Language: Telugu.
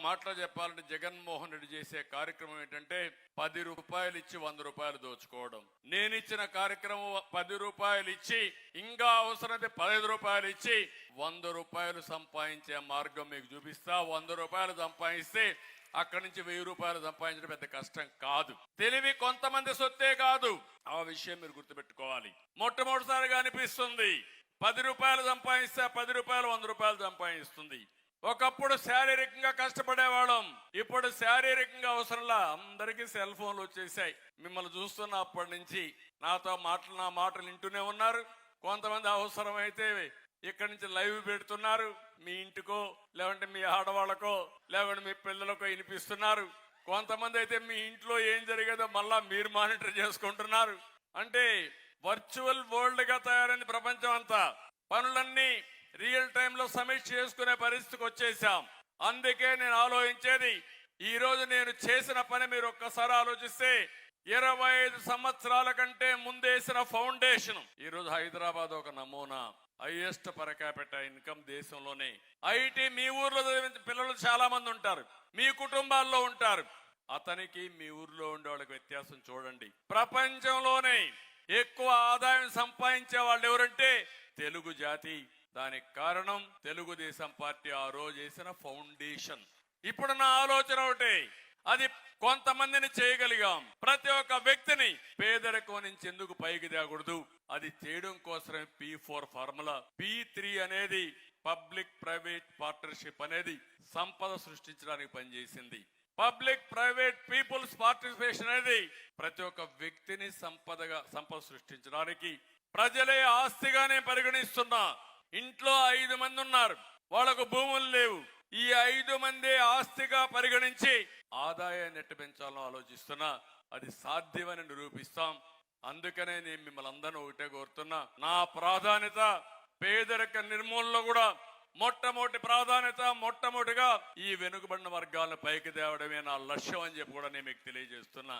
మాటలో చెప్పాలంటే జగన్మోహన్ రెడ్డి చేసే కార్యక్రమం ఏంటంటే 10 రూపాయలు ఇచ్చి 100 రూపాయలు దోచుకోవడం. నేను ఇచ్చిన కార్యక్రమం 10 రూపాయలు ఇచ్చి ఇంకా అవసరమైతే 15 రూపాయలు ఇచ్చి 100 రూపాయలు సంపాదించే మార్గం మీకు చూపిస్తా. 100 రూపాయలు సంపాదిస్తే అక్కడి నుంచి 1000 రూపాయలు సంపాదించడం పెద్ద కష్టం కాదు. తెలివి కొంతమంది సొత్తే కాదు, ఆ విషయం మీరు గుర్తుపెట్టుకోవాలి. మొట్టమొదటిసారిగా అనిపిస్తుంది 10 రూపాయలు సంపాదిస్తే 10 రూపాయలు 100 రూపాయలు సంపాదిస్తుంది. ఒకప్పుడు శారీరకంగా కష్టపడేవాళ్ళం, ఇప్పుడు శారీరకంగా అవసరంలా అందరికీ సెల్ ఫోన్లు వచ్చేసాయి. మిమ్మల్ని చూస్తున్న అప్పటి నుంచి నా మాటలు వింటూనే ఉన్నారు. కొంతమంది అవసరమైతే ఇక్కడి నుంచి లైవ్ పెడుతున్నారు, మీ ఇంటికో లేదంటే మీ ఆడవాళ్ళకో లేదంటే మీ పిల్లలకో వినిపిస్తున్నారు. కొంతమంది అయితే మీ ఇంట్లో ఏం జరిగేదో మళ్ళా మీరు మానిటర్ చేసుకుంటున్నారు. అంటే వర్చువల్ వరల్డ్ గా తయారైంది ప్రపంచం అంతా. పనులన్నీ రియల్ టైంలో సమీక్ష చేసుకునే పరిస్థితికి వచ్చేసాం. అందుకే నేను ఆలోచించేది, ఈ రోజు నేను చేసిన పని మీరు ఒక్కసారి ఆలోచిస్తే 25 సంవత్సరాల కంటే ముందేసిన ఫౌండేషన్ ఈ రోజు హైదరాబాద్ ఒక నమూనా. హైయెస్ట్ పర్ క్యాపిటల్ ఇన్కమ్ దేశంలోనే. ఐటీ మీ ఊర్లో చదివిన పిల్లలు చాలా మంది ఉంటారు, మీ కుటుంబాల్లో ఉంటారు. అతనికి మీ ఊర్లో ఉండే వాళ్ళకి వ్యత్యాసం చూడండి. ప్రపంచంలోనే ఎక్కువ ఆదాయం సంపాదించే వాళ్ళు ఎవరంటే తెలుగు జాతి. దానికి కారణం తెలుగుదేశం పార్టీ ఆ రోజు వేసిన ఫౌండేషన్. ఇప్పుడు నా ఆలోచన ఒకటే, అది కొంతమందిని చేయగలిగాం. ప్రతి ఒక్క వ్యక్తిని పేదరికం నుంచి ఎందుకు పైకి తేకూడదు, అది చేయడం కోసమే P4 ఫార్ములా. P3 అనేది పబ్లిక్ ప్రైవేట్ పార్ట్నర్షిప్ అనేది సంపద సృష్టించడానికి పనిచేసింది. పబ్లిక్ ప్రైవేట్ పీపుల్స్ పార్టిసిపేషన్ అనేది ప్రతి ఒక్క వ్యక్తిని సంపద సృష్టించడానికి ప్రజలే ఆస్తిగానే పరిగణిస్తున్నా. ఇంట్లో 5 మంది ఉన్నారు, వాళ్ళకు భూములు లేవు. ఈ 5 మంది ఆస్తిగా పరిగణించి ఆదాయాన్ని ఎట్టు పెంచాలని ఆలోచిస్తున్నా. అది సాధ్యమని నిరూపిస్తాం. అందుకనే నేను మిమ్మల్ని అందరూ ఒకటే కోరుతున్నా, నా ప్రాధాన్యత పేదరిక నిర్మూలనలో కూడా మొట్టమొదటిగా ఈ వెనుకబడిన వర్గాలను పైకి తేవడమే నా లక్ష్యం అని చెప్పి కూడా నేను మీకు తెలియజేస్తున్నా.